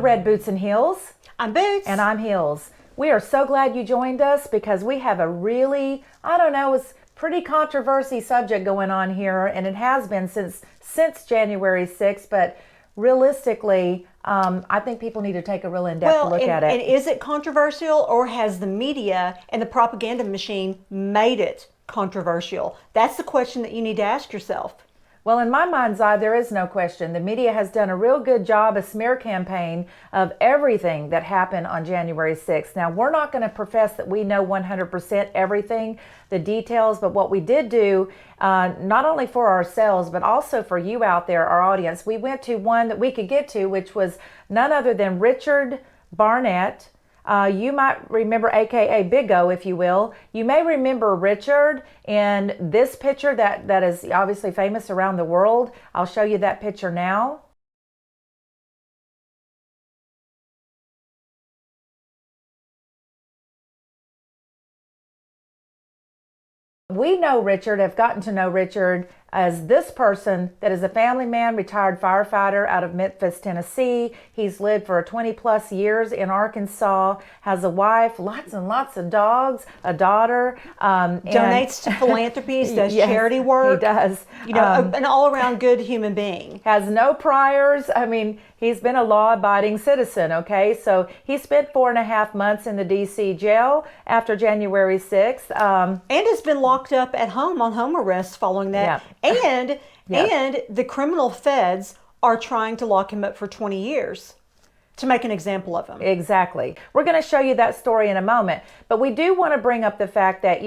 Red Boots and Heels. I'm Boots. And I'm Heels. We are so glad you joined us because we have a really, it's pretty controversy subject going on here, and it has been since January 6th, but realistically, I think people need to take a real in-depth look at it. And is it controversial, or has the media and the propaganda machine made it controversial? That's the question that you need to ask yourself. Well, in my mind's eye, there is no question. The media has done a real good job, a smear campaign of everything that happened on January 6th. Now, we're not going to profess that we know 100% everything, the details, but what we did do, not only for ourselves, but also for you out there, our audience, we went to one that we could get to, which was none other than Richard Barnett. You might remember, aka Big O, if you will. You may remember Richard in this picture that is obviously famous around the world. I'll show you that picture now. We know Richard, have gotten to know Richard as this person that is a family man, retired firefighter out of Memphis, Tennessee. He's lived for 20 plus years in Arkansas, has a wife, lots and lots of dogs, a daughter. Donates to philanthropies, does yes, charity work. He does. An all-around good human being. Has no priors. He's been a law-abiding citizen, okay? So he spent 4.5 months in the D.C. jail after January 6th. And has been locked up at home on home arrest following that. Yeah. And the criminal feds are trying to lock him up for 20 years to make an example of him. Exactly. We're going to show you that story in a moment. But we do want to bring up the fact that,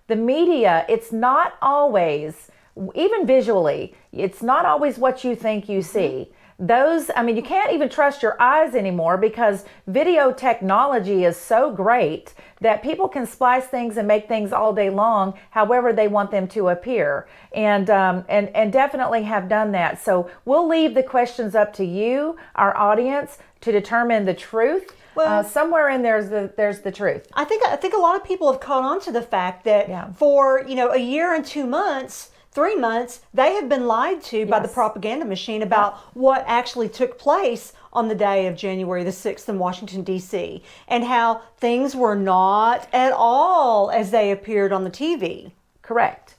the media, it's not always, even visually, it's not always what you think you see. You can't even trust your eyes anymore because video technology is so great that people can splice things and make things all day long however they want them to appear, and definitely have done that. So we'll leave the questions up to you, our audience, to determine the truth. Well, somewhere in there's the truth. I think a lot of people have caught on to the fact that for a year and 2 months, 3 months, they have been lied to by the propaganda machine about what actually took place on the day of January the 6th in Washington, D.C., and how things were not at all as they appeared on the TV. Correct.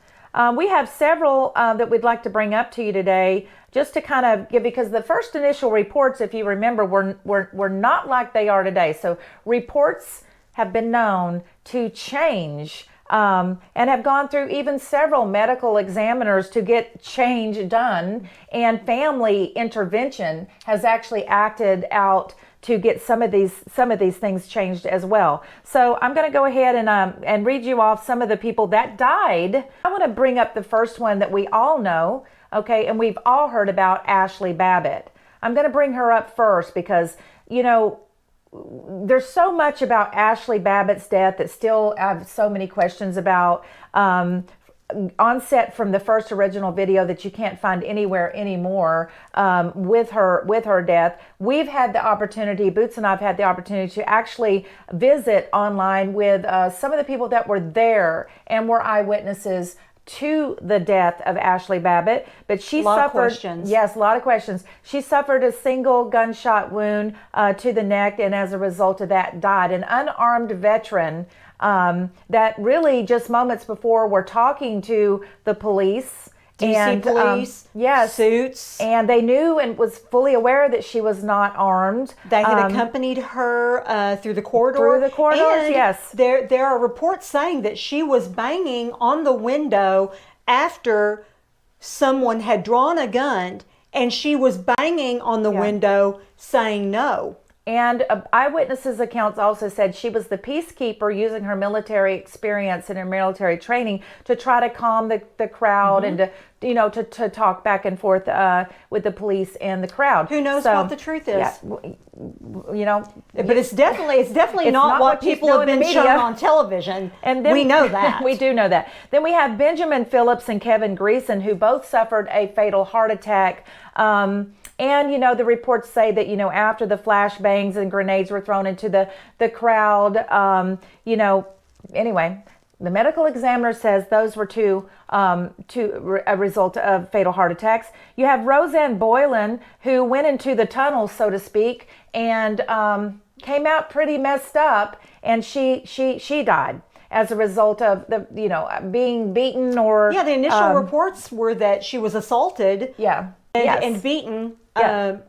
We have several that we'd like to bring up to you today, just to kind of give, because the first initial reports, if you remember, were not like they are today. So reports have been known to change and have gone through even several medical examiners to get change done, and family intervention has actually acted out to get some of these things changed as well. So I'm going to go ahead and read you off some of the people that died. I want to bring up the first one that we all know, okay, and we've all heard about, Ashley Babbitt. I'm going to bring her up first because, there's so much about Ashley Babbitt's death that still I have so many questions about. Onset from the first original video that you can't find anywhere anymore with her death. We've had the opportunity, Boots and I've had the opportunity to actually visit online with some of the people that were there and were eyewitnesses to the death of Ashley Babbitt, but she suffered. A lot of questions. Yes, a lot of questions. She suffered a single gunshot wound to the neck, and as a result of that, died. An unarmed veteran that really just moments before were talking to the police. DC police, yes, suits. And they knew and was fully aware that she was not armed. They had accompanied her through the corridor. Through the corridors, and yes. There are reports saying that she was banging on the window after someone had drawn a gun, and she was banging on the window saying no. And eyewitnesses' accounts also said she was the peacekeeper using her military experience and her military training to try to calm the crowd and to talk back and forth with the police and the crowd. Who knows what the truth is? Yeah, but it's definitely not what people have been shown on television. And then, we know that. We do know that. Then we have Benjamin Phillips and Kevin Greason, who both suffered a fatal heart attack. And, the reports say that, after the flashbangs and grenades were thrown into the crowd, anyway, The medical examiner says those were a result of fatal heart attacks. You have Roseanne Boylan, who went into the tunnel, so to speak, and came out pretty messed up, and she died as a result of being beaten or the initial reports were that she was assaulted and beaten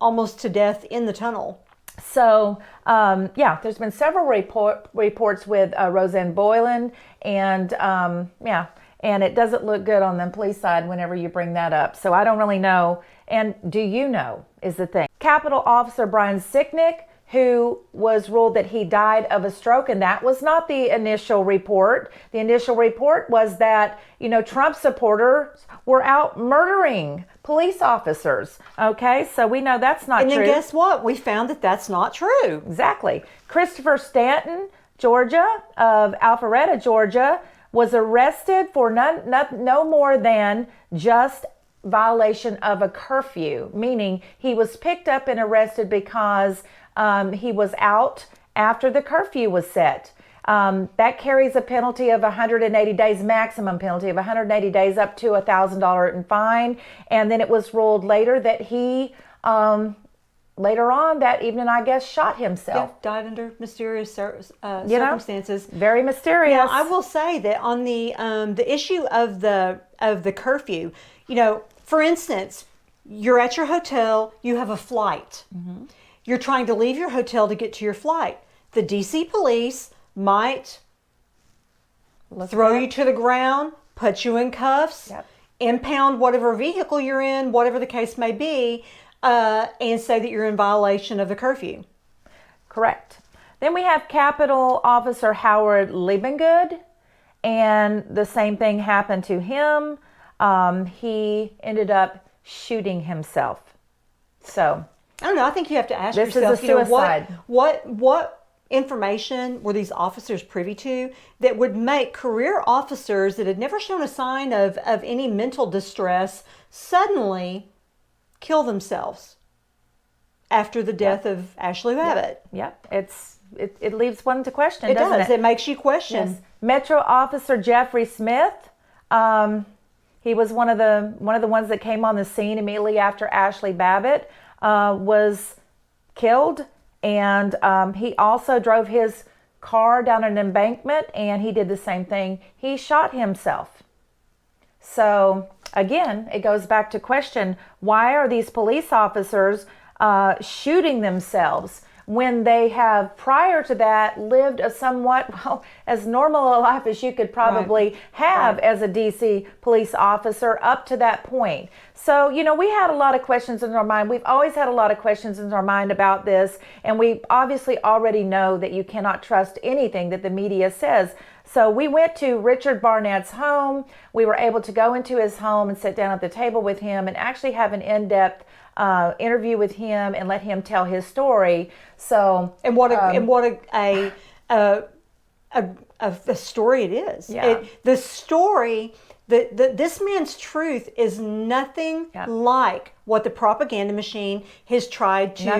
almost to death in the tunnel. So, there's been several reports with Roseanne Boylan, and and it doesn't look good on the police side whenever you bring that up. So I don't really know. And do you know is the thing. Capitol Officer Brian Sicknick, who was ruled that he died of a stroke, and that was not the initial report. The initial report was that, Trump supporters were out murdering police officers. Okay, so we know that's not true. And then guess what? We found that that's not true. Exactly. Christopher Stanton, Georgia, of Alpharetta, Georgia, was arrested for no more than just violation of a curfew, meaning he was picked up and arrested because he was out after the curfew was set. That carries a penalty of 180 days, maximum penalty of 180 days up to $1,000 fine. And then it was ruled later that he, later on that evening, I guess, shot himself. Yeah, died under mysterious circumstances. Very mysterious. Now, I will say that on the issue of the curfew, for instance, you're at your hotel, you have a flight. Mm-hmm. You're trying to leave your hotel to get to your flight. The DC police might throw you to the ground, put you in cuffs, impound whatever vehicle you're in, whatever the case may be, and say that you're in violation of the curfew. Correct. Then we have Capitol Officer Howard Liebengood, and the same thing happened to him. He ended up shooting himself. So I don't know. I think you have to ask this yourself, is a suicide. What information were these officers privy to that would make career officers that had never shown a sign of any mental distress suddenly kill themselves after the death of Ashley Babbitt? Yep. It leaves one to question, It doesn't does. it? It makes you question. Yes. Metro Officer Jeffrey Smith. He was one of the ones that came on the scene immediately after Ashley Babbitt was killed, and he also drove his car down an embankment, and he did the same thing. He shot himself. So again, it goes back to question, why are these police officers shooting themselves when they have, prior to that, lived a somewhat, as normal a life as you could probably have as a DC police officer up to that point. So, we had a lot of questions in our mind. We've always had a lot of questions in our mind about this, and we obviously already know that you cannot trust anything that the media says. So we went to Richard Barnett's home. We were able to go into his home and sit down at the table with him and actually have an in-depth interview with him and let him tell his story. So what a story it is. Yeah. The story, this man's truth is nothing like what the propaganda machine has tried to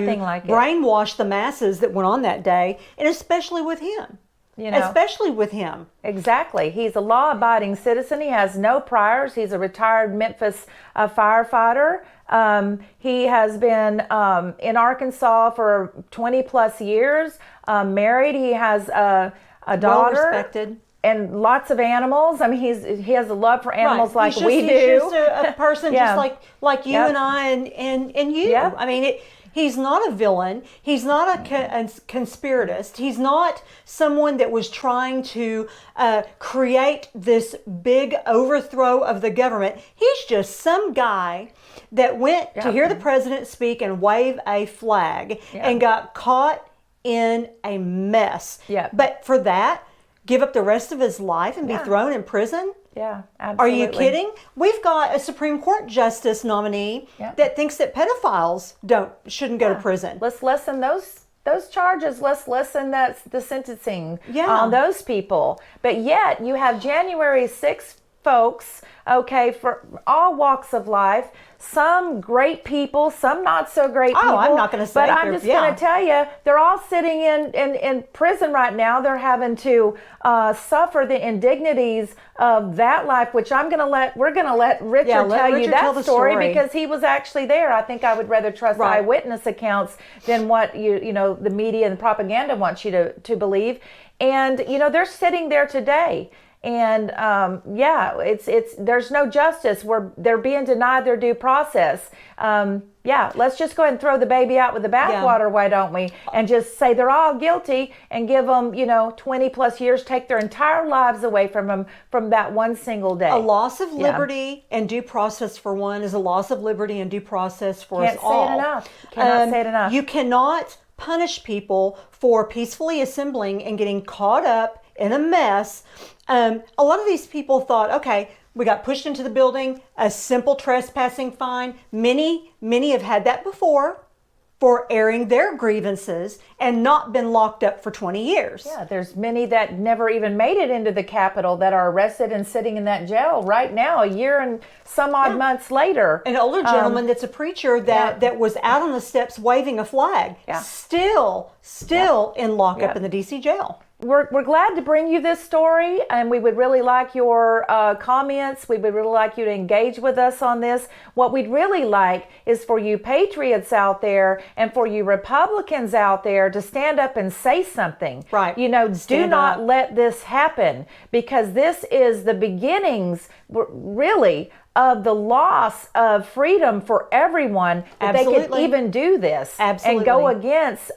brainwash the masses that went on that day, and especially with him. Especially with him. Exactly. He's a law-abiding citizen. He has no priors. He's a retired Memphis firefighter. He has been in Arkansas for 20 plus years, married. He has a daughter. Well-respected. And lots of animals. I mean, he has a love for animals like we do. He's just a person just like you and I and you. Yep. I mean, he's not a villain. He's not a conspiratist. He's not someone that was trying to create this big overthrow of the government. He's just some guy that went to hear the president speak and wave a flag and got caught in a mess. Yeah. But for that, give up the rest of his life and be thrown in prison? Yeah, absolutely. Are you kidding? We've got a Supreme Court justice nominee that thinks that pedophiles shouldn't go to prison. Let's lessen those charges. Let's lessen the sentencing on those people. But yet you have January 6th folks, okay, for all walks of life. Some great people, some not so great people. I'm not going to say. But I'm just going to tell you, they're all sitting in prison right now. They're having to suffer the indignities of that life, which we're going to let Richard tell you that story because he was actually there. I think I would rather trust eyewitness accounts than what the media and propaganda wants you to believe. And they're sitting there today. And it's there's no justice. They're being denied their due process. Let's just go ahead and throw the baby out with the bathwater, why don't we? And just say they're all guilty and give them 20 plus years, take their entire lives away from them from that one single day. A loss of liberty and due process for one is a loss of liberty and due process for us all. Cannot say it enough. You cannot punish people for peacefully assembling and getting caught up in a mess. A lot of these people thought, okay, we got pushed into the building, a simple trespassing fine. Many have had that before for airing their grievances and not been locked up for 20 years. Yeah, there's many that never even made it into the Capitol that are arrested and sitting in that jail right now, a year and some odd months later. An older gentleman that's a preacher that was out on the steps waving a flag, still in lockup in the DC jail. We're glad to bring you this story, and we would really like your comments. We would really like you to engage with us on this. What we'd really like is for you patriots out there and for you Republicans out there to stand up and say something. Right. Do not let this happen, because this is the beginnings, really, of the loss of freedom for everyone, that they could even do this and go against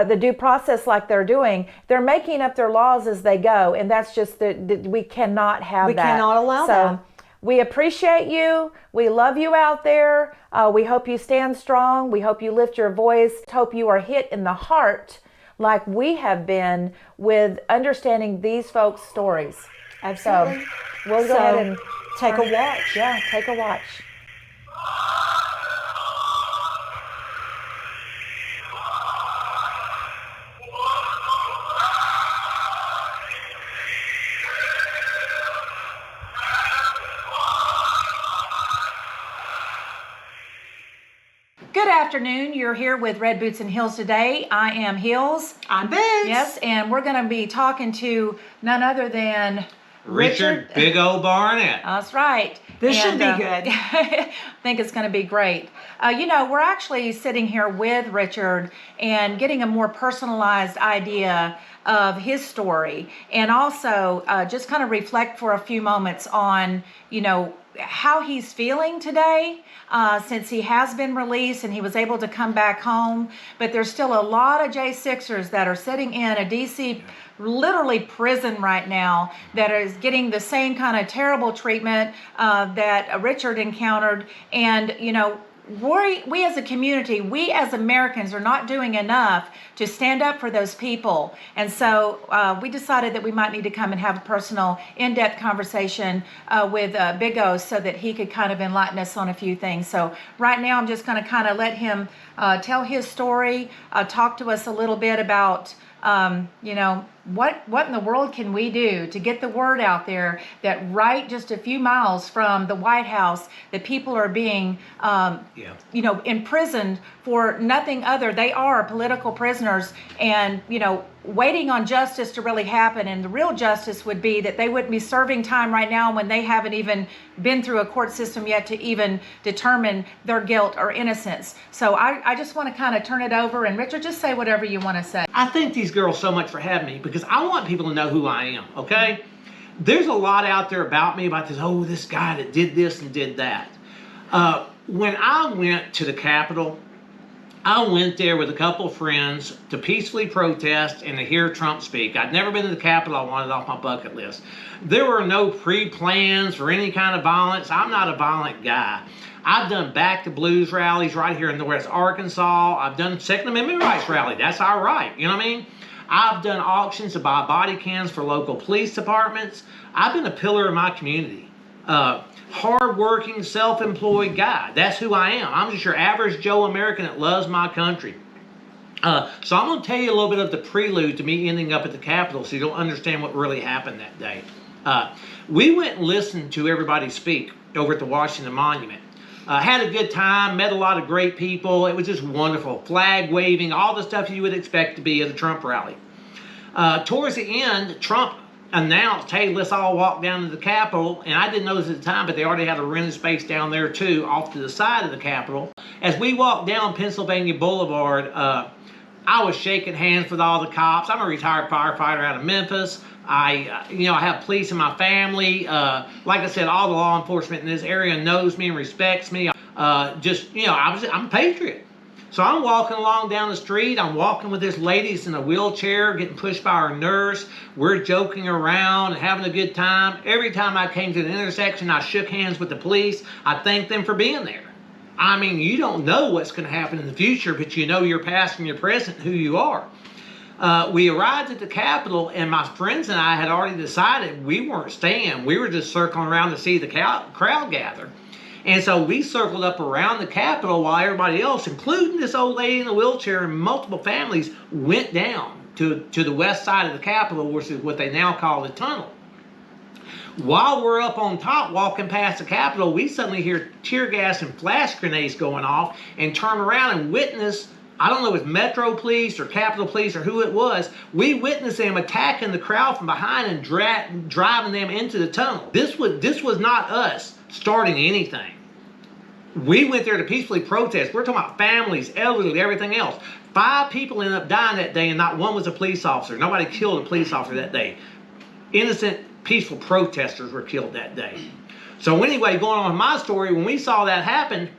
the due process like they're doing. They're making up their laws as they go, and that's just we cannot have that. We cannot allow that. We appreciate you. We love you out there. We hope you stand strong. We hope you lift your voice. Hope you are hit in the heart like we have been with understanding these folks' stories. Absolutely. So we'll go ahead and take a watch. Yeah, take a watch. Good afternoon. You're here with Red Boots and Heels today. I am Heels. I'm Boots. Yes, and we're going to be talking to none other than Richard Big O Barnett. That's right. This should be good. I think it's going to be great. We're actually sitting here with Richard and getting a more personalized idea of his story, and also just kind of reflect for a few moments on, how he's feeling today since he has been released and he was able to come back home. But there's still a lot of J6ers that are sitting in a DC literally prison right now that is getting the same kind of terrible treatment that Richard encountered. And we as a community, we as Americans are not doing enough to stand up for those people. And so we decided that we might need to come and have a personal, in-depth conversation with Big O so that he could kind of enlighten us on a few things. So right now I'm just going to kind of let him tell his story, talk to us a little bit about what in the world can we do to get the word out there that right just a few miles from the White House that people are being imprisoned for nothing other. They are political prisoners and waiting on justice to really happen. And the real justice would be that they wouldn't be serving time right now when they haven't even been through a court system yet to even determine their guilt or innocence. So I just want to kind of turn it over, and Richard, just say whatever you want to say. I thank these girls so much for having me because I want people to know who I am, okay? There's a lot out there about me, about this guy that did this and did that. When I went to the Capitol, I went there with a couple of friends to peacefully protest and to hear Trump speak. I'd never been to the Capitol. I wanted it off my bucket list. There were no pre-plans for any kind of violence. I'm not a violent guy. I've done Back to Blues rallies right here in Northwest Arkansas. I've done Second Amendment rights rally. That's our right. You know what I mean? I've done auctions to buy body cams for local police departments. I've been a pillar in my community. Hard-working, self-employed guy. That's who I am. I'm just your average Joe American that loves my country. So I'm going to tell you a little bit of the prelude to me ending up at the Capitol so you'll understand what really happened that day. We went and listened to everybody speak over at the Washington Monument. Had a good time, met a lot of great people. It was just wonderful. Flag waving, all the stuff you would expect to be at a Trump rally. Towards the end, Trump announced, hey, let's all walk down to the Capitol. And I didn't know this at the time, but they already had a rented space down there too, off to the side of the Capitol. As we walked down Pennsylvania Boulevard, I was shaking hands with all the cops. I'm a retired firefighter out of Memphis. I have police in my family. Like I said, all the law enforcement in this area knows me and respects me. I'm a patriot. So I'm walking along down the street. I'm walking with this lady that's in a wheelchair, getting pushed by our nurse. We're joking around and having a good time. Every time I came to the intersection, I shook hands with the police. I thanked them for being there. I mean, you don't know what's going to happen in the future, but you know your past and your present, who you are. We arrived at the Capitol, and my friends and I had already decided we weren't staying. We were just circling around to see the crowd gather. And so we circled up around the Capitol while everybody else, including this old lady in a wheelchair and multiple families, went down to the west side of the Capitol, which is what they now call the tunnel. While we're up on top walking past the Capitol, we suddenly hear tear gas and flash grenades going off and turn around and witness, I don't know if it was Metro Police or Capitol Police or who it was, we witnessed them attacking the crowd from behind and driving them into the tunnel. This was not us starting anything. We went there to peacefully protest. We're talking about families, elderly, everything else. 5 people ended up dying that day, and not one was a police officer. Nobody killed a police officer that day. Innocent, peaceful protesters were killed that day. So anyway, going on with my story, when we saw that happen,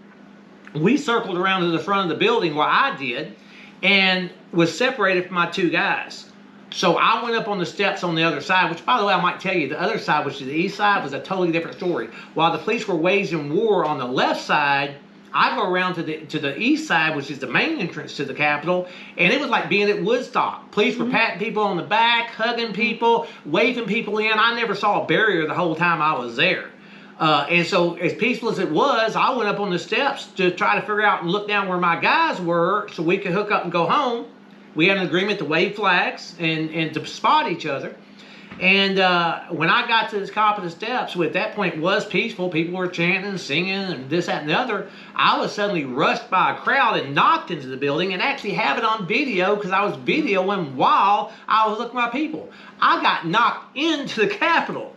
we circled around to the front of the building where I did and was separated from my 2 guys. So I went up on the steps on the other side, which, by the way, I might tell you, the other side, which is the east side, was a totally different story. While the police were waging war on the left side, I go around to the east side, which is the main entrance to the Capitol, and it was like being at Woodstock. Police were patting people on the back, hugging people, waving people in. I never saw a barrier the whole time I was there. And so as peaceful as it was, I went up on the steps to try to figure out and look down where my guys were so we could hook up and go home. We had an agreement to wave flags and to spot each other. And when I got to the top of the steps, which at that point was peaceful, people were chanting and singing and this, that, and the other, I was suddenly rushed by a crowd and knocked into the building and actually have it on video because I was videoing while I was looking at my people. I got knocked into the Capitol.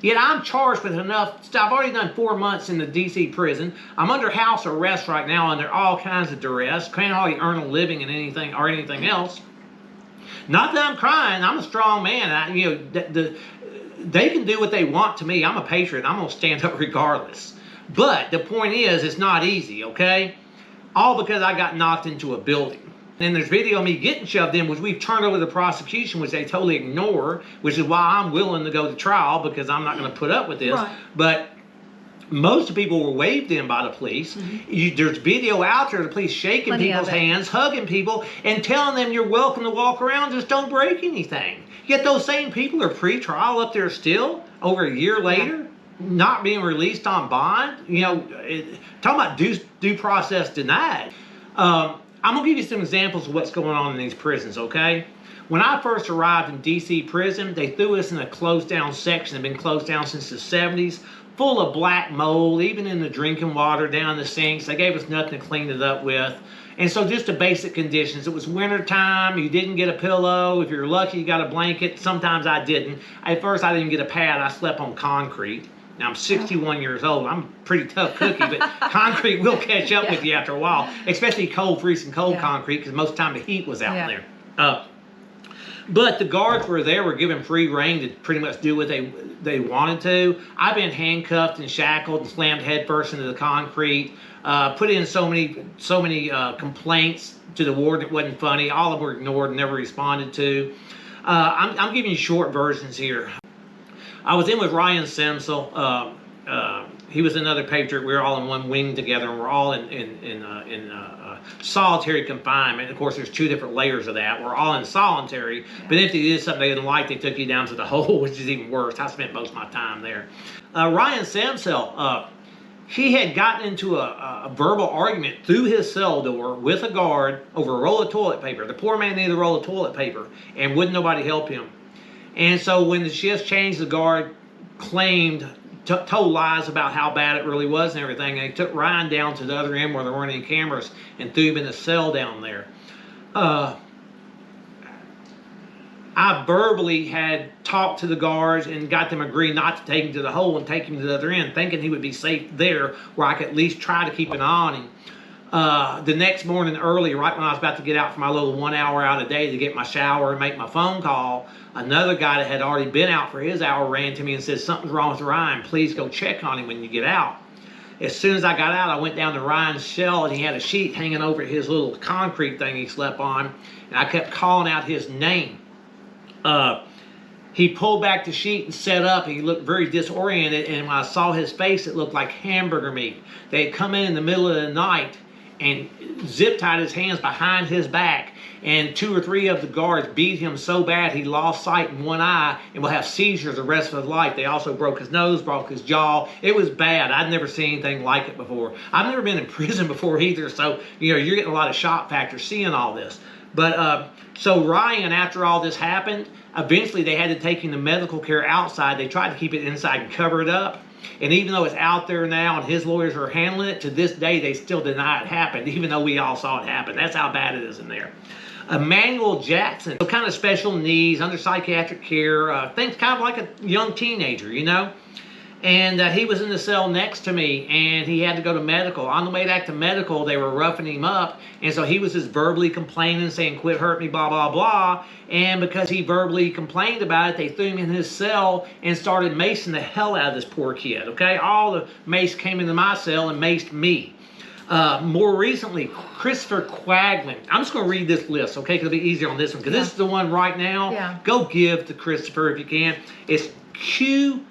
Yet I'm charged with enough stuff. I've already done 4 months in the D.C. prison. I'm under house arrest right now under all kinds of duress. Can't hardly earn a living in anything else. Not that I'm crying. I'm a strong man. They can do what they want to me. I'm a patriot. I'm going to stand up regardless. But the point is, it's not easy, okay? All because I got knocked into a building. And there's video of me getting shoved in, which we've turned over to the prosecution, which they totally ignore, which is why I'm willing to go to trial because I'm not going to put up with this. Right. But most people were waved in by the police. Mm-hmm. There's video out there of the police shaking people's hands, hugging people, and telling them you're welcome to walk around, just don't break anything. Yet those same people are pre-trial up there still, over a year later, not being released on bond. Talking about due process denied. I'm going to give you some examples of what's going on in these prisons, okay? When I first arrived in D.C. prison, they threw us in a closed down section that had been closed down since the 70s, full of black mold, even in the drinking water, down the sinks. They gave us nothing to clean it up with. And so just the basic conditions. It was winter time. You didn't get a pillow. If you're lucky, you got a blanket. Sometimes I didn't. At first, I didn't get a pad. I slept on concrete. Now, I'm 61 years old. I'm a pretty tough cookie, but concrete will catch up with you after a while, especially freezing cold concrete, because most of the time the heat was out there. But the guards were there, were given free rein to pretty much do what they wanted to. I've been handcuffed and shackled and slammed headfirst into the concrete, put in so many complaints to the warden that wasn't funny. All of them were ignored and never responded to. I'm giving you short versions here. I was in with Ryan Semsel. He was another patriot. We were all in one wing together, and we're all in solitary confinement. Of course, there's 2 different layers of that. We're all in solitary, but if they did something they didn't like, they took you down to the hole, which is even worse. I spent most of my time there. Ryan Semsel, he had gotten into a verbal argument through his cell door with a guard over a roll of toilet paper. The poor man needed a roll of toilet paper, and wouldn't nobody help him. And so when the shifts changed, the guard told lies about how bad it really was and everything. And they took Ryan down to the other end where there weren't any cameras and threw him in a cell down there. I verbally had talked to the guards and got them to agree not to take him to the hole and take him to the other end, thinking he would be safe there where I could at least try to keep an eye on him. The next morning early, right when I was about to get out for my little 1 hour out a day to get my shower and make my phone call, another guy that had already been out for his hour ran to me and said, something's wrong with Ryan. Please go check on him when you get out. As soon as I got out, I went down to Ryan's cell, and he had a sheet hanging over his little concrete thing he slept on, and I kept calling out his name. He pulled back the sheet and set up. He looked very disoriented, and when I saw his face, it looked like hamburger meat. They had come in the middle of the night and zip tied his hands behind his back, and 2 or 3 of the guards beat him so bad he lost sight in one eye and will have seizures the rest of his life. They also broke his nose, broke his jaw. It was bad. I'd never seen anything like it before. I've never been in prison before either, so you're getting a lot of shock factor seeing all this. But so Ryan, after all this happened, eventually they had to take him to medical care outside. They tried to keep it inside and cover it up. And even though it's out there now and his lawyers are handling it, to this day they still deny it happened, even though we all saw it happen. That's how bad it is in there. Emmanuel Jackson, kind of special needs, under psychiatric care, things kind of like a young teenager, And he was in the cell next to me, and he had to go to medical. On the way back to medical, they were roughing him up, and so he was just verbally complaining, saying, quit hurting me, blah, blah, blah. And because he verbally complained about it, they threw him in his cell and started macing the hell out of this poor kid, okay? All the mace came into my cell and maced me. More recently, Christopher Quagland. I'm just going to read this list, okay? Because it'll be easier on this one, because this is the one right now. Yeah. Go give to Christopher if you can. It's Quaqlin.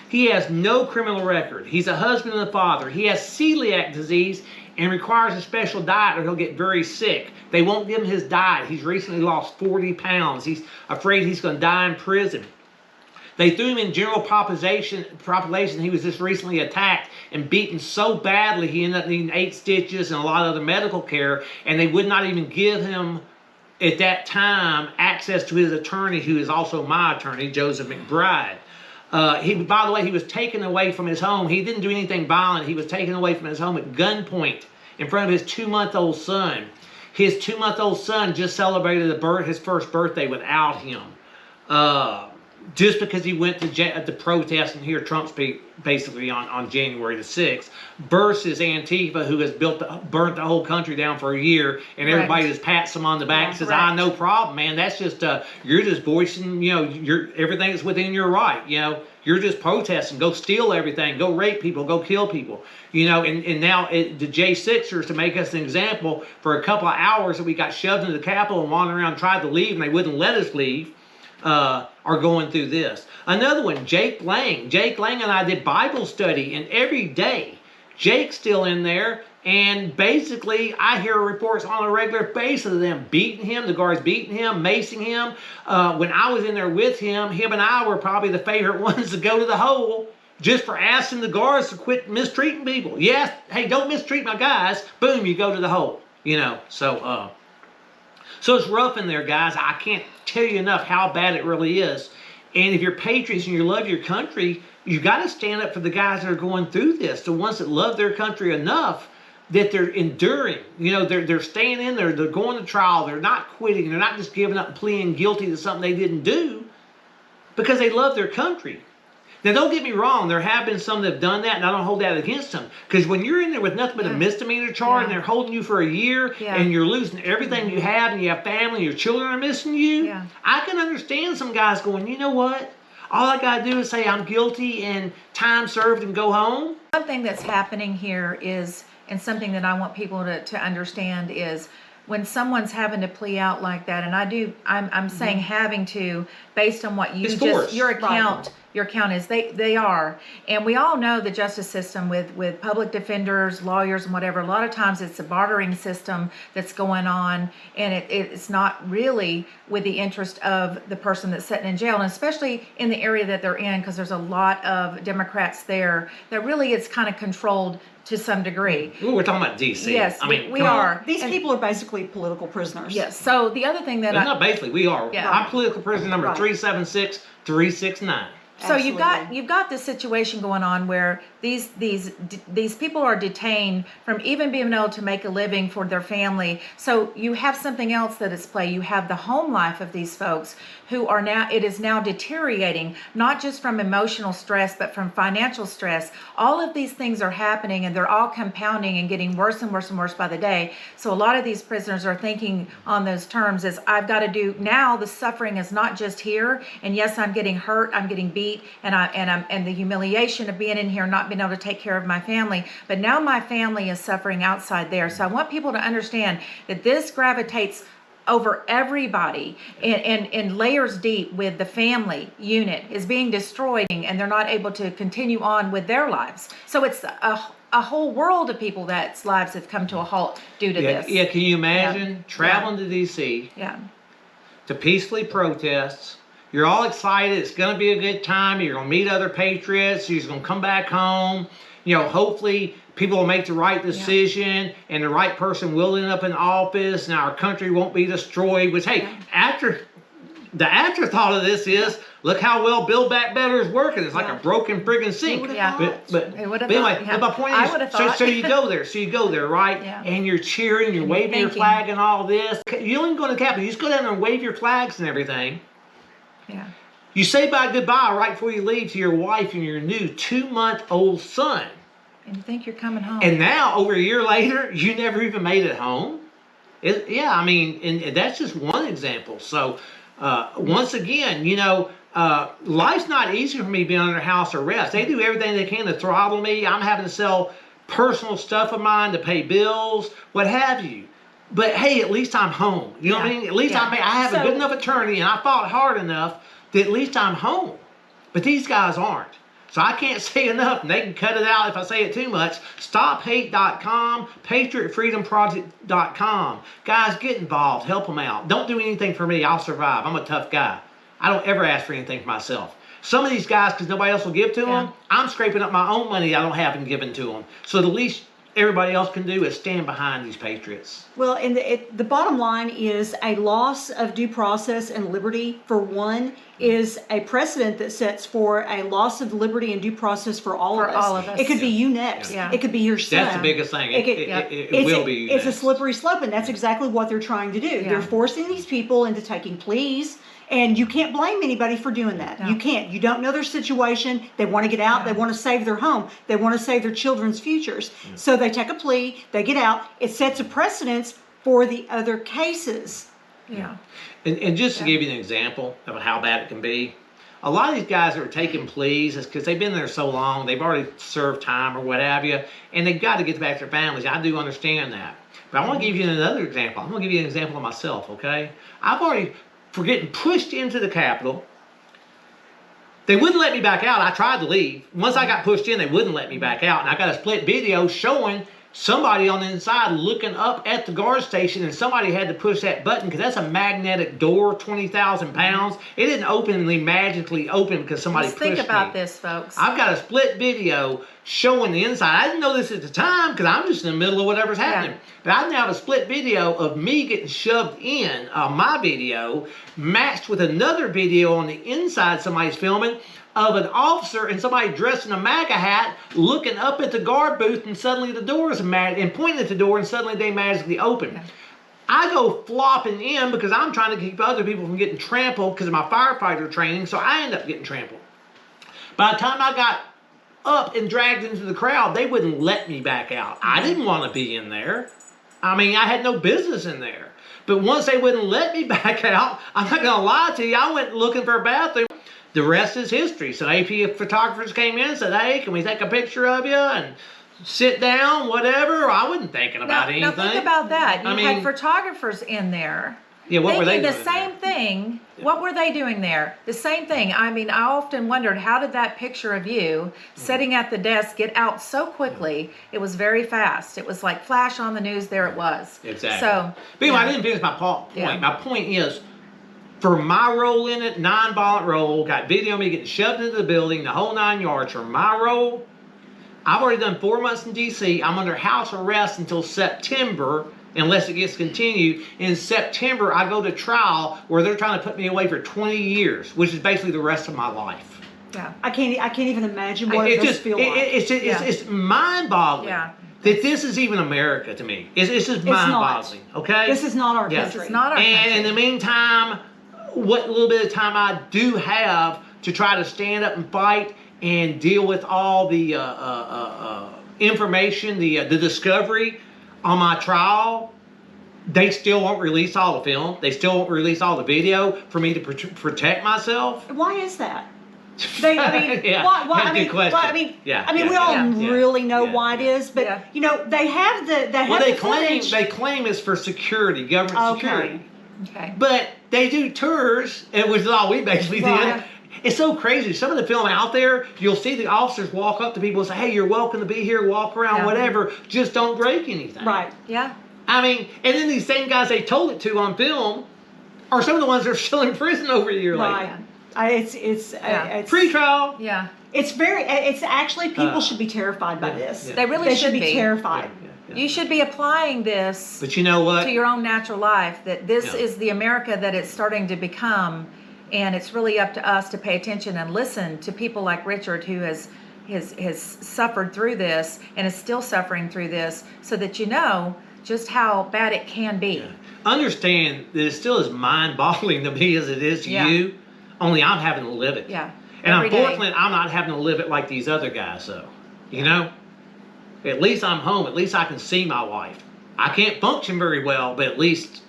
He has no criminal record. He's a husband and a father. He has celiac disease and requires a special diet or he'll get very sick. They won't give him his diet. He's recently lost 40 pounds. He's afraid he's going to die in prison. They threw him in general population. He was just recently attacked and beaten so badly he ended up needing 8 stitches and a lot of other medical care, and they would not even give him at that time access to his attorney, who is also my attorney, Joseph McBride. By the way, he was taken away from his home. He didn't do anything violent. He was taken away from his home at gunpoint in front of his 2-month-old son. His 2-month-old son just celebrated his first birthday without him. Just because he went to protest and hear Trump speak basically on January the 6th, versus Antifa, who has burnt the whole country down for a year, and everybody just pats them on the back and says, no problem, man. That's just, you're just voicing, everything that's within your right, You're just protesting. Go steal everything. Go rape people. Go kill people. And now the J6ers, to make us an example, for a couple of hours that we got shoved into the Capitol and wandering around, tried to leave, and they wouldn't let us leave. Are going through this. Another one, Jake Lang. Jake Lang and I did Bible study, and every day, Jake's still in there, and basically, I hear reports on a regular basis of them beating him, the guards beating him, macing him. When I was in there with him and I were probably the favorite ones to go to the hole, just for asking the guards to quit mistreating people. Yes, hey, don't mistreat my guys. Boom, you go to the hole. So it's rough in there, guys. I can't tell you enough how bad it really is. And if you're patriots and you love your country, you got to stand up for the guys that are going through this, the ones that love their country enough that they're enduring. They're staying in there. They're going to trial. They're not quitting. They're not just giving up and pleading guilty to something they didn't do because they love their country. Now, don't get me wrong. There have been some that have done that, and I don't hold that against them. Because when you're in there with nothing but a misdemeanor charge, and they're holding you for a year, and you're losing everything you have, and you have family, your children are missing you, I can understand some guys going, you know what? All I got to do is say I'm guilty and time served and go home. One thing that's happening here is, and something that I want people to understand is, when someone's having to plea out like that, and I'm saying having to, based on what your account your count is. They are. And we all know the justice system with public defenders, lawyers, and whatever. A lot of times it's a bartering system that's going on, and it's not really with the interest of the person that's sitting in jail, and especially in the area that they're in, because there's a lot of Democrats there that really it's kind of controlled to some degree. Ooh, we're talking about D.C. Yes, I mean, we are. These people are basically political prisoners. Yes. So the other thing that not basically, we are. Yeah. I'm political prisoner number 376-369. So you've got this situation going on where these people are detained from even being able to make a living for their family. So you have something else that is play. You have the home life of these folks who are now, it is now deteriorating, not just from emotional stress, but from financial stress. All of these things are happening, and they're all compounding and getting worse and worse and worse by the day. So a lot of these prisoners are thinking on those terms as I've got to do now. The suffering is not just here, and yes, I'm getting hurt, I'm getting beat, and the humiliation of being in here, not being able to take care of my family. But now my family is suffering outside there. So I want people to understand that this gravitates over everybody and layers deep with the family unit is being destroyed, and they're not able to continue on with their lives. So it's a whole world of people that's lives have come to a halt due to this. Yeah, can you imagine traveling to D.C. to peacefully protest? You're all excited. It's going to be a good time. You're going to meet other patriots. You're going to come back home. You know, hopefully people will make the right decision and the right person will end up in office and our country won't be destroyed. Which, hey, the afterthought of this is, look how well Build Back Better is working. It's like a broken friggin' sink. But anyway, my point is, so you go there. So you go there, right? Yeah. And you're cheering, you're waving your flag and all this. You don't even go to the Capitol. You just go down there and wave your flags and everything. Yeah. You say goodbye right before you leave to your wife and your new 2-month-old son. And you think you're coming home. And now, over a year later, you never even made it home? I mean, and that's just one example. So, once again, you know, life's not easy for me being under house arrest. They do everything they can to throttle me. I'm having to sell personal stuff of mine to pay bills, what have you. But hey, at least I'm home. You know what I mean? At least I have a good enough attorney, and I fought hard enough that at least I'm home. But these guys aren't. So I can't say enough, and they can cut it out if I say it too much. StopHate.com, PatriotFreedomProject.com. Guys, get involved. Help them out. Don't do anything for me. I'll survive. I'm a tough guy. I don't ever ask for anything for myself. Some of these guys, because nobody else will give to them, I'm scraping up my own money I don't have and giving to them. So the least everybody else can do is stand behind these patriots. Well, and the bottom line is a loss of due process and liberty, for one, is a precedent that sets for a loss of liberty and due process for all of us. It could be you next. Yeah. It could be your son. That's the biggest thing. It will be you next. It's a slippery slope, and that's exactly what they're trying to do. Yeah. They're forcing these people into taking pleas. And you can't blame anybody for doing that. No. You can't. You don't know their situation. They want to get out. They want to save their home. They want to save their children's futures. So they take a plea. They get out. It sets a precedence for the other cases. Yeah. And just to give you an example of how bad it can be, a lot of these guys that are taking pleas is because they've been there so long, they've already served time or what have you, and they've got to get back to their families. I do understand that. But I want to give you another example. I'm going to give you an example of myself, okay? I've already... for getting pushed into the Capitol. They wouldn't let me back out. I tried to leave. Once I got pushed in, they wouldn't let me back out. And I got a split video showing somebody on the inside looking up at the guard station, and somebody had to push that button because that's a magnetic door, 20,000 pounds. It didn't magically open because somebody pushed me. Think about this, folks. I've got a split video showing the inside. I didn't know this at the time because I'm just in the middle of whatever's happening. But I now have a split video of me getting shoved in my video, matched with another video on the inside somebody's filming of an officer and somebody dressed in a MAGA hat looking up at the guard booth, and suddenly the door is and pointing at the door, and suddenly they magically open. Yeah. I go flopping in because I'm trying to keep other people from getting trampled because of my firefighter training, so I end up getting trampled. By the time I got up and dragged into the crowd, they wouldn't let me back out. I didn't want to be in there. I mean, I had no business in there. But once they wouldn't let me back out, I'm not going to lie to you, I went looking for a bathroom. The rest is history. So AP photographers came in and said, hey, can we take a picture of you and sit down, whatever? I wasn't thinking about anything. Now think about that. You had photographers in there. Yeah, what were they doing? Thinking the same thing What were they doing there? The same thing. I mean, I often wondered, how did that picture of you sitting at the desk get out so quickly? It was very fast. It was like flash on the news, there it was. Exactly. So, but anyway, I didn't finish my point. Yeah. My point is, for my role in it, non-violent role, got video of me getting shoved into the building, the whole 9 yards. For my role, I've already done 4 months in D.C. I'm under house arrest until September, unless it gets continued. In September, I go to trial where they're trying to put me away for 20 years, which is basically the rest of my life. yeah. I can't even imagine what it must feel like. It's mind-boggling Yeah. that this is even America to me. It's just mind-boggling. Okay. This is not our Yeah. country. It's not our And country. in the meantime, what little bit of time I do have to try to stand up and fight and deal with all the information, the discovery on my trial, they still won't release all the film. They still won't release all the video for me to protect myself. Why is that? Why? Good question. We all really know yeah, why it is, but they have the They footage. claim it's for security, government security. Okay. But they do tours, which is all we basically Right. did. It's so crazy. Some of the film out there, you'll see the officers walk up to people and say, "Hey, you're welcome to be here. Walk around, whatever. Just don't break anything." Right. Yeah. I mean, and then these same guys they told it to on film are some of the ones that are still in prison over a year Right. later. It's Pre-trial. Yeah. It's actually people should be terrified by this. yeah. They really They should should be be. terrified. You should be applying this But you know what? to your own natural life, that this Yeah. is the America that it's starting to become, and it's really up to us to pay attention and listen to people like Richard, who has suffered through this and is still suffering through this, so that you know just how bad it can be. Understand that it still is mind-boggling to me as it is to you, only I'm having to live it. Yeah. And Every day. unfortunately, I'm not having to live it like these other guys, though. You know? At least I'm home. At least I can see my wife. I can't function very well, but at least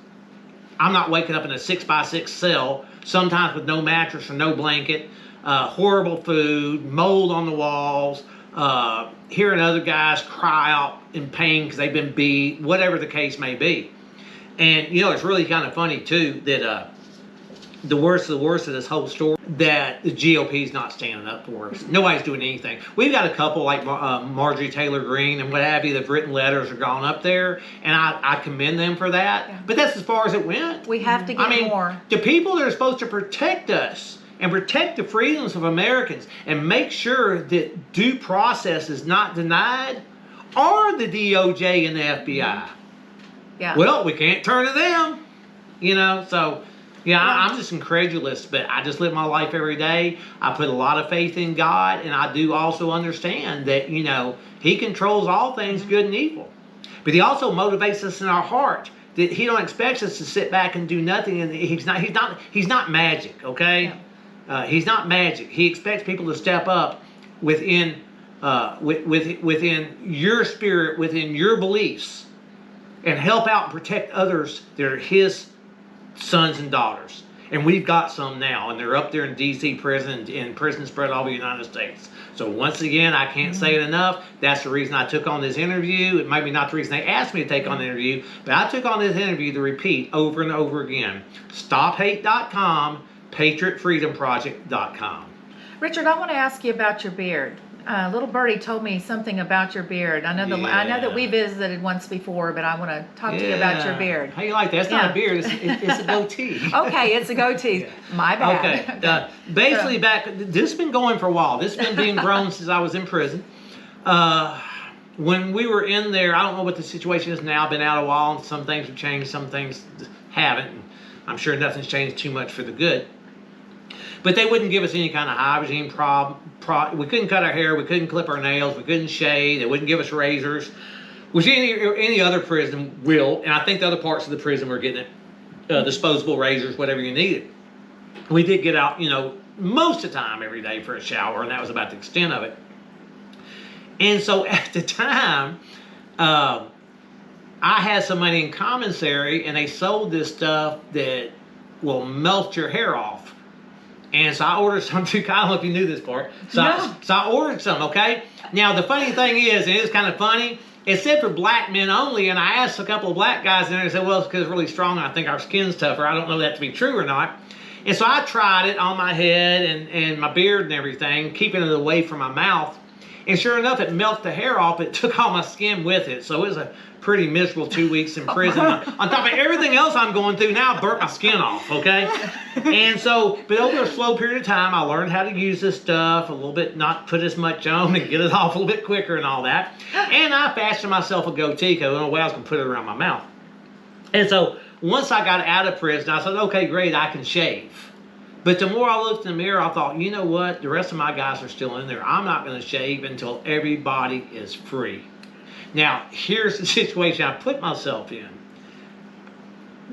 I'm not waking up in a 6x6 cell, sometimes with no mattress or no blanket, horrible food, mold on the walls, hearing other guys cry out in pain because they've been beat, whatever the case may be. And, it's really kind of funny, too, that the worst of this whole story, that the GOP is not standing up for us. Nobody's doing anything. We've got a couple like Marjorie Taylor Greene and what have you that have written letters or gone up there, and I commend them for that. Yeah. But that's as far as it went. We have to get more. The people that are supposed to protect us and protect the freedoms of Americans and make sure that due process is not denied are the DOJ and the FBI. Yeah. Well, we can't turn to them, so... Yeah, I'm just incredulous, but I just live my life every day. I put a lot of faith in God, and I do also understand that, He controls all things, good and evil. But He also motivates us in our heart. That He don't expect us to sit back and do nothing, and He's not magic, okay? Yeah. He's not magic. He expects people to step up within your spirit, within your beliefs, and help out and protect others that are His sons and daughters. And we've got some now, and they're up there in D.C. prison, in prison spread all over the United States. So once again, I can't say it enough. That's the reason I took on this interview. It might be not the reason they asked me to take on the interview, but I took on this interview to repeat over and over again. StopHate.com, PatriotFreedomProject.com. Richard, I want to ask you about your beard. Little birdie told me something about your beard. I know that we visited once before, but I want to talk to you about your beard. How you like that? It's not a beard. It's a goatee. Okay, it's a goatee. My bad. Okay. Basically, this has been going for a while. This has been being grown since I was in prison. When we were in there, I don't know what the situation is now. I've been out a while, and some things have changed, some things haven't. I'm sure nothing's changed too much for the good. But they wouldn't give us any kind of hygiene we couldn't cut our hair, we couldn't clip our nails, we couldn't shave, they wouldn't give us razors, which any other prison will, and I think the other parts of the prison were getting it, disposable razors, whatever you needed. We did get out, most of the time every day for a shower, and that was about the extent of it. And so at the time, I had some money in commissary, and they sold this stuff that will melt your hair off. And so I ordered some too. I don't know if you knew this part. So I ordered some, okay? Now, the funny thing is, and it's kind of funny, it said for black men only, and I asked a couple of black guys in there, and they said, well, it's because it's really strong, and I think our skin's tougher. I don't know that to be true or not. And so I tried it on my head and my beard and everything, keeping it away from my mouth. And sure enough, it melted the hair off. It took all my skin with it. So it was a pretty miserable 2 weeks in prison. On top of everything else I'm going through, now I burnt my skin off, okay? And so, but over a slow period of time, I learned how to use this stuff a little bit, not put as much on and get it off a little bit quicker and all that. And I fashioned myself a goatee because I don't know where I was going to put it around my mouth. And so once I got out of prison, I said, okay, great, I can shave. But the more I looked in the mirror, I thought, you know what? The rest of my guys are still in there. I'm not going to shave until everybody is free. Now, here's the situation I put myself in.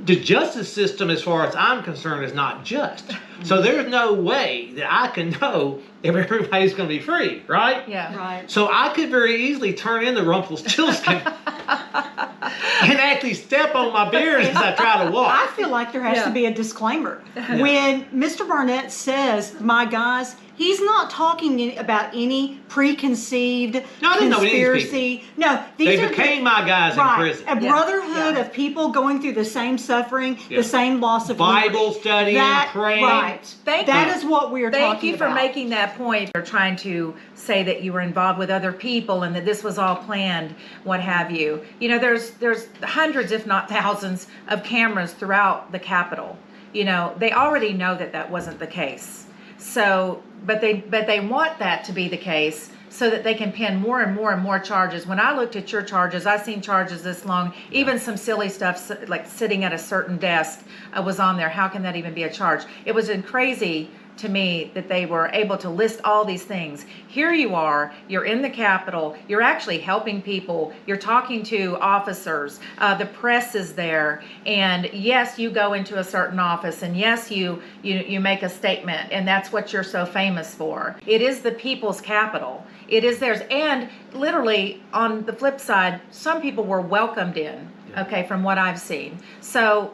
The justice system, as far as I'm concerned, is not just. So there's no way that I can know if everybody's going to be free, right? Yeah. Right. So I could very easily turn into Rumpelstiltskin and actually step on my beard as I try to walk. I feel like there has to be a disclaimer. When Mr. Barnett says, my guys, he's not talking about any preconceived conspiracy. No, these they became my guys in prison. A brotherhood of people going through the same suffering, the same loss of Bible liberty. studying, praying. Right. That is what we are talking about. Thank you for making that point. You're trying to say that you were involved with other people and that this was all planned, what have you. You know, there's hundreds, if not thousands, of cameras throughout the Capitol. You know, they already know that that wasn't the case. So, but they want that to be the case so that they can pin more and more and more charges. When I looked at your charges, I seen charges this long, even some silly stuff like sitting at a certain desk was on there. How can that even be a charge? It was crazy to me that they were able to list all these things. Here you are, you're in the Capitol, you're actually helping people, you're talking to officers, the press is there, and yes, you go into a certain office, and yes, you make a statement, and that's what you're so famous for. It is the people's Capitol. It is theirs, and literally on the flip side, some people were welcomed in, okay, from what I've seen. So,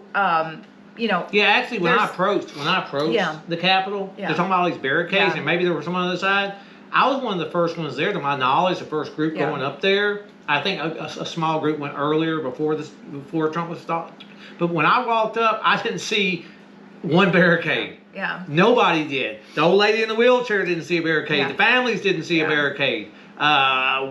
you know. Yeah, actually, when I approached the Capitol, they're talking about all these barricades, and maybe there was some on the other side. I was one of the first ones there, to my knowledge, the first group going up there. I think a small group went earlier before Trump was stopped. But when I walked up, I didn't see one barricade. Yeah. Nobody did. The old lady in the wheelchair didn't see a barricade. Yeah. The families didn't see a barricade.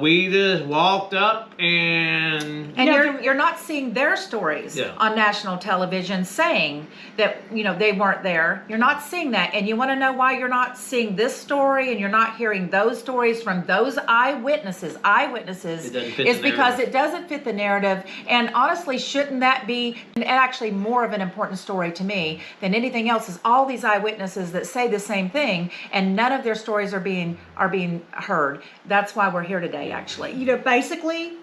We just walked up and you're not seeing their stories on national television saying that, you know, they weren't there. You're not seeing that. And you want to know why you're not seeing this story and you're not hearing those stories from those eyewitnesses is because it doesn't fit the narrative. And honestly, shouldn't that be actually more of an important story to me than anything else? Is all these eyewitnesses that say the same thing and none of their stories are being heard. That's why we're here today, actually. You know, basically,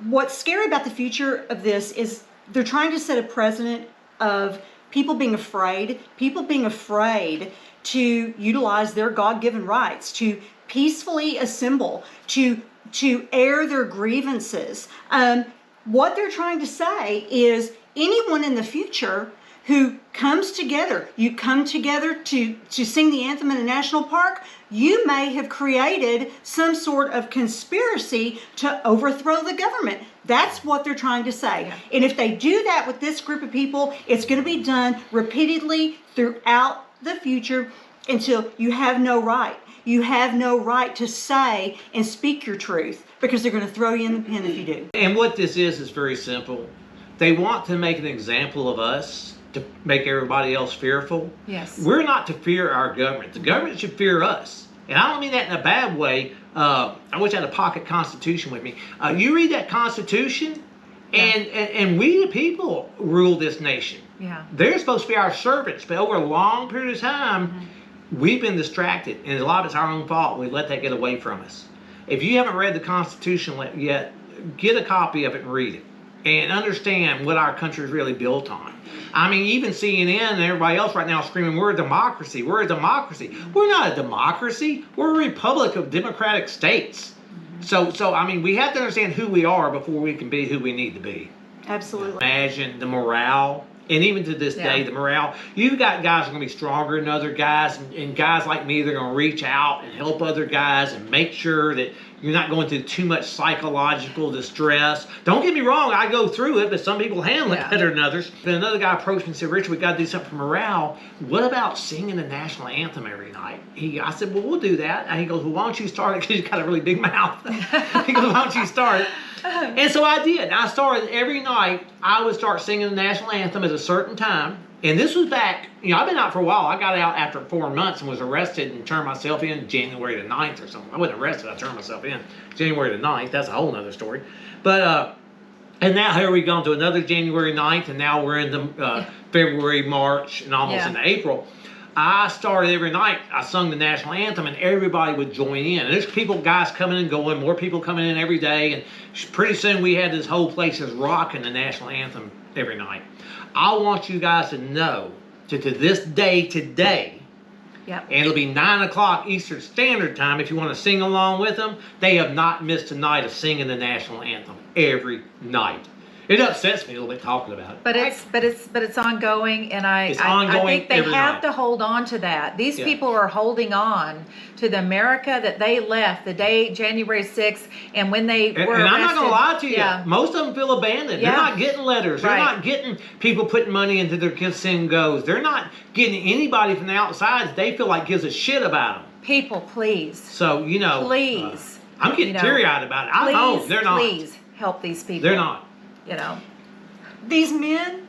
what's scary about the future of this is they're trying to set a precedent of people being afraid to utilize their God-given rights, to peacefully assemble, to air their grievances. What they're trying to say is anyone in the future who comes together, you come together to sing the anthem in a national park, you may have created some sort of conspiracy to overthrow the government. That's what they're trying to say. Yeah. And if they do that with this group of people, it's going to be done repeatedly throughout the future until you have no right. You have no right to say and speak your truth because they're going to throw you in the pen if you do. And what this is very simple. They want to make an example of us to make everybody else fearful. Yes. We're not to fear our government. The government should fear us. And I don't mean that in a bad way. I wish I had a pocket constitution with me. You read that constitution, and we the people rule this nation. Yeah. They're supposed to be our servants, but over a long period of time, we've been distracted, and a lot of it's our own fault. We let that get away from us. If you haven't read the Constitution yet, get a copy of it and read it, and understand what our country is really built on. I mean, even CNN and everybody else right now screaming, we're a democracy, we're a democracy. We're not a democracy, we're a republic of democratic states. So I mean, we have to understand who we are before we can be who we need to be. Absolutely. Imagine the morale And even to this day, the morale, you've got guys that are going to be stronger than other guys, and guys like me, they're going to reach out and help other guys and make sure that you're not going through too much psychological distress. Don't get me wrong, I go through it, but some people handle it better than others. But another guy approached me and said, Richard, we got to do something for morale. What about singing the national anthem every night? I said, well, we'll do that. And he goes, well, why don't you start it? Because he's got a really big mouth. He goes, why don't you start it? And so I did. I started every night. I would start singing the national anthem at a certain time. And this was back, I've been out for a while. I got out after 4 months and was arrested and turned myself in January the 9th or something. I wasn't arrested. I turned myself in January the 9th. That's a whole nother story. But, and now here we go to another January 9th, and now we're in the February, March, and almost into April. I started every night, I sung the national anthem, and everybody would join in. And there's guys coming and going, more people coming in every day, and pretty soon we had this whole place just rocking the national anthem every night. I want you guys to know that to this day today, and it'll be 9 o'clock Eastern Standard Time if you want to sing along with them, they have not missed a night of singing the national anthem every night. It upsets me a little bit talking about it. But it's ongoing, and I think they have to hold on to that. These people are holding on to the America that they left the day January 6th, and when they were arrested. And I'm not going to lie to you, most of them feel abandoned. They're not getting letters. They're not getting people putting money into their kids' and goes. They're not getting anybody from the outside that they feel like gives a shit about them. People, please. So, please. I'm getting teary-eyed about it. I hope they're not. Please help these people. They're not. These men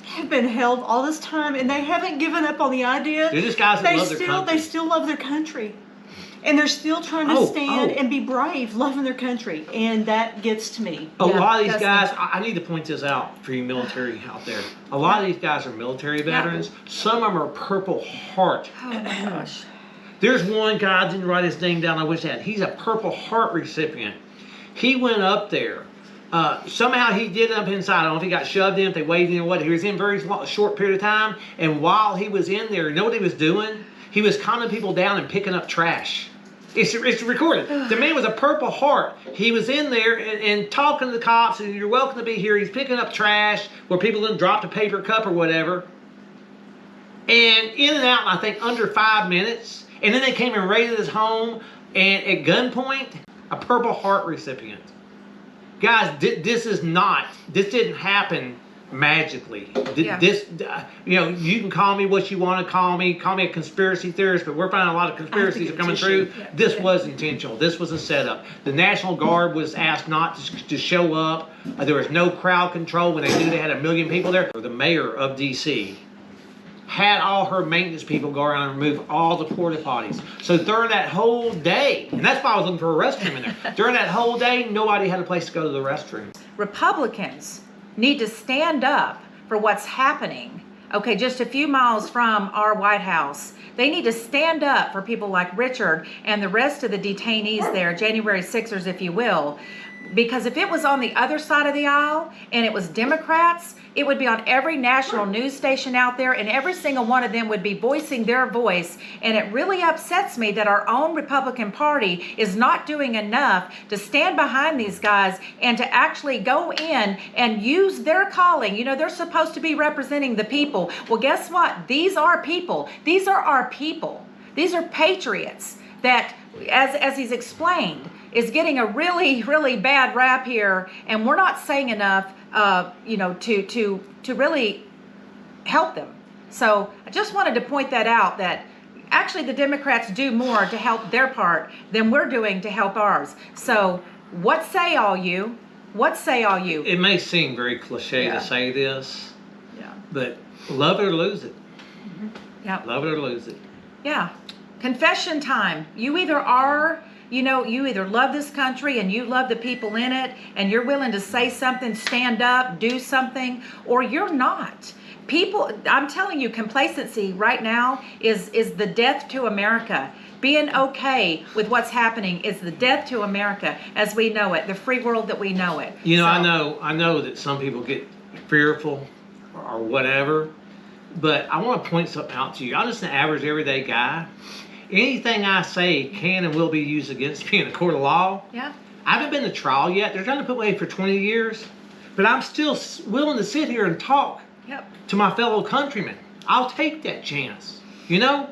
have been held all this time, and they haven't given up on the idea. They're just guys that love their country. They still love their country. And they're still trying to stand and be brave, loving their country. And that gets to me. A lot of these guys, I need to point this out for you military out there. A lot of these guys are military veterans. Some of them are Purple Heart. Oh my gosh. There's one guy, I didn't write his name down, I wish I had. He's a Purple Heart recipient. He went up there. Somehow he did up inside. I don't know if he got shoved in, if they waved him or what. He was in a very short period of time. And while he was in there, you know what he was doing? He was calming people down and picking up trash. It's recorded. The man was a Purple Heart. He was in there and talking to the cops, and you're welcome to be here. He's picking up trash where people didn't drop a paper cup or whatever. And in and out, I think, under 5 minutes. And then they came and raided his home. And at gunpoint, a Purple Heart recipient. Guys, this didn't happen magically. This, you can call me what you want to call me a conspiracy theorist, but we're finding a lot of conspiracies are coming through. This was intentional. This was a setup. The National Guard was asked not to show up. There was no crowd control when they knew they had 1 million people there. The mayor of D.C. had all her maintenance people go around and remove all the porta potties. So during that whole day, and that's why I was looking for a restroom in there. During that whole day, nobody had a place to go to the restroom. Republicans need to stand up for what's happening. Okay, just a few miles from our White House. They need to stand up for people like Richard and the rest of the detainees there, January 6ers, if you will. Because if it was on the other side of the aisle and it was Democrats, it would be on every national news station out there, and every single one of them would be voicing their voice. And it really upsets me that our own Republican Party is not doing enough to stand behind these guys and to actually go in and use their calling. They're supposed to be representing the people. Well, guess what? These are people. These are our people. These are patriots that, as he's explained, is getting a really, really bad rap here, and we're not saying enough, to really help them. So I just wanted to point that out, that actually the Democrats do more to help their part than we're doing to help ours. So what say all you? What say all you? It may seem very cliche to say this, but love it or lose it. Love it or lose it. Confession time. You either are, you either love this country and you love the people in it and you're willing to say something, stand up, do something, or you're not. People, I'm telling you, complacency right now is the death to America. Being okay with what's happening is the death to America as we know it, the free world that we know it. I know that some people get fearful or whatever, but I want to point something out to you. I'm just an average, everyday guy. Anything I say can and will be used against me in a court of law. I haven't been to trial yet. They're trying to put me away for 20 years, but I'm still willing to sit here and talk to my fellow countrymen. I'll take that chance, you know?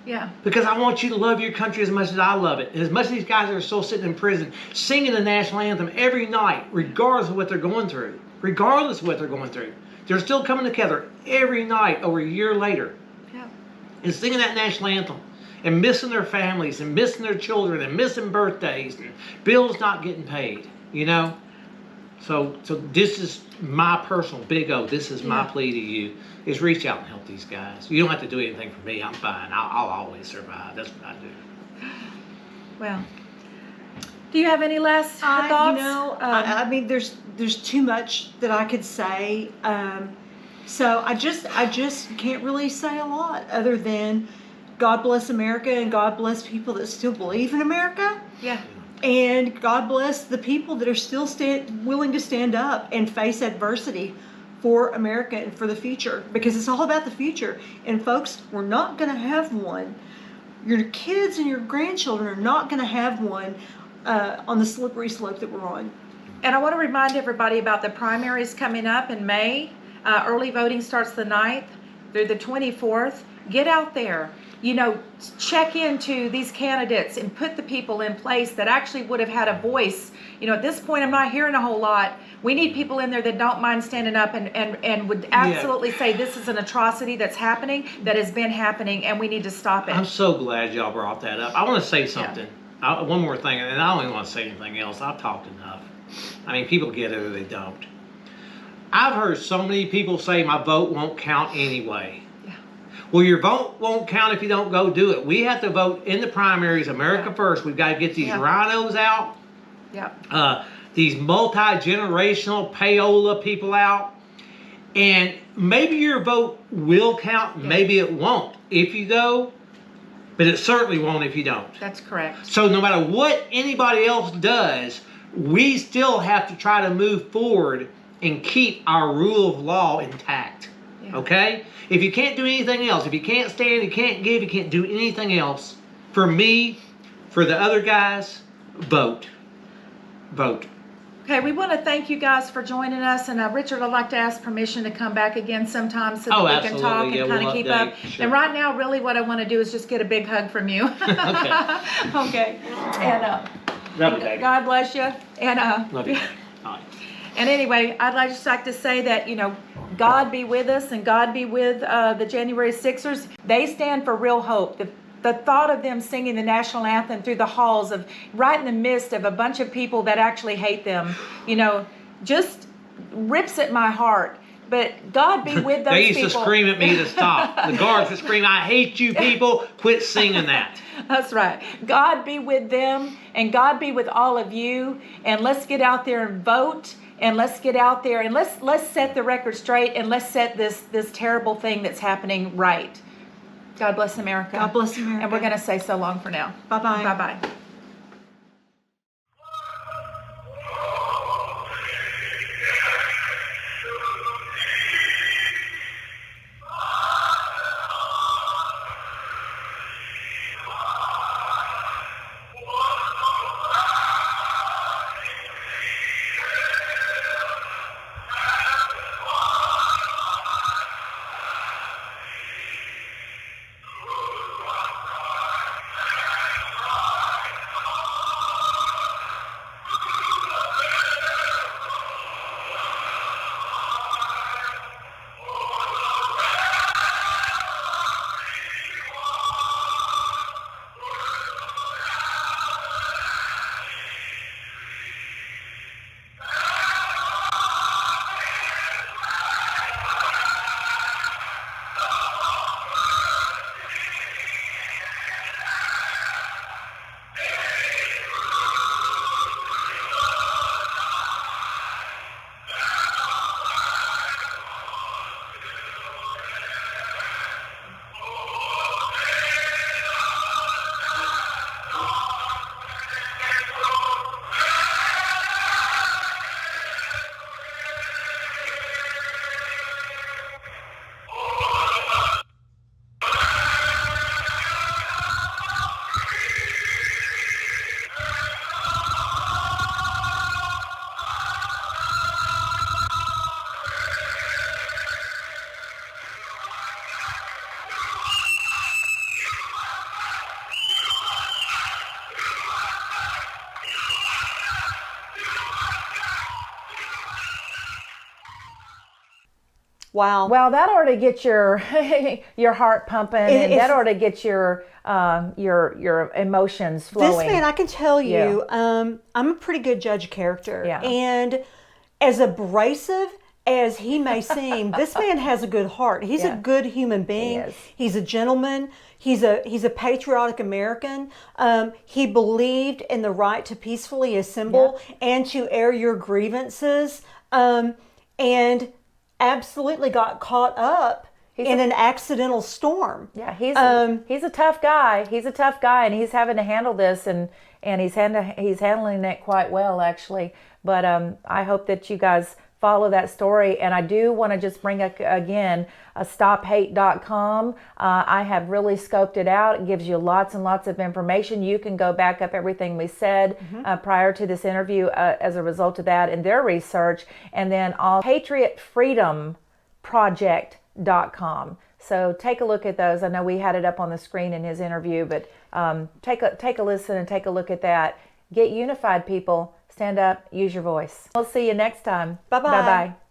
Yeah. Because I want you to love your country as much as I love it. As much as these guys are still sitting in prison, singing the national anthem every night, regardless of what they're going through. Regardless of what they're going through. They're still coming together every night over a year later. Yeah. And singing that national anthem. And missing their families, and missing their children, and missing birthdays, and bills not getting paid, you know? So this is my personal big O. This is my plea to you, is reach out and help these guys. You don't have to do anything for me. I'm fine. I'll always survive. That's what I do. Well, do you have any last thoughts? You know, I mean, there's too much that I could say. So I just can't really say a lot other than God bless America and God bless people that still believe in America. Yeah. And God bless the people that are still willing to stand up and face adversity for America and for the future, because it's all about the future. And folks, we're not going to have one. Your kids and your grandchildren are not going to have one on the slippery slope that we're on. And I want to remind everybody about the primaries coming up in May. Early voting starts the 9th through the 24th. Get out there. You know, check into these candidates and put the people in place that actually would have had a voice. You know, at this point, I'm not hearing a whole lot. We need people in there that don't mind standing up and would absolutely say this is an atrocity that's happening, that has been happening, and we need to stop it. I'm so glad y'all brought that up. I want to say something. One more thing, and I don't even want to say anything else. I've talked enough. I mean, people get it or they don't. I've heard so many people say my vote won't count anyway. Well, your vote won't count if you don't go do it. We have to vote in the primaries, America first. We've got to get these rhinos out. These multi-generational payola people out. And maybe your vote will count, maybe it won't if you go, but it certainly won't if you don't. That's correct. So no matter what anybody else does, we still have to try to move forward and keep our rule of law intact. Okay? If you can't do anything else, if you can't stand, you can't give, you can't do anything else, for me, for the other guys, vote. Vote. Okay, we want to thank you guys for joining us. And Richard, I'd like to ask permission to come back again sometime so that we can talk and kind of keep up. Sure. And right now, really what I want to do is just get a big hug from you. Okay. And God bless you. And love you. Bye. And anyway, I'd just like to say that, you know, God be with us and God be with the January 6ers. They stand for real hope. The thought of them singing the national anthem through the halls of right in the midst of a bunch of people that actually hate them, you know, just rips at my heart. But God be with those people. They used to scream at me to stop. The guards would scream, I hate you people. Quit singing that. That's right. God be with them and God be with all of you. And let's get out there and vote. And let's get out there and let's set the record straight and let's set this terrible thing that's happening right. God bless America. God bless America. And we're going to say so long for now. Bye-bye. Bye-bye. Wow. Well, that ought to get your your heart pumping, and that ought to get your emotions flowing. This man, I can tell you, I'm a pretty good judge of character. Yeah. And as abrasive as he may seem, this man has a good heart. He's a good human being. He is. He's a gentleman. He's a patriotic American. He believed in the right to peacefully assemble and to air your grievances, and absolutely got caught up in an accidental storm. Yeah, he's a tough guy. He's a tough guy, and he's having to handle this, and he's handling it quite well, actually. But I hope that you guys follow that story. And I do want to just bring up again stophate.com. I have really scoped it out. It gives you lots and lots of information. You can go back up everything we said prior to this interview as a result of that and their research. And then on patriotfreedomproject.com. So take a look at those. I know we had it up on the screen in his interview, but take a listen and take a look at that. Get unified, people. Stand up, use your voice. We'll see you next time. Bye-bye. Bye-bye.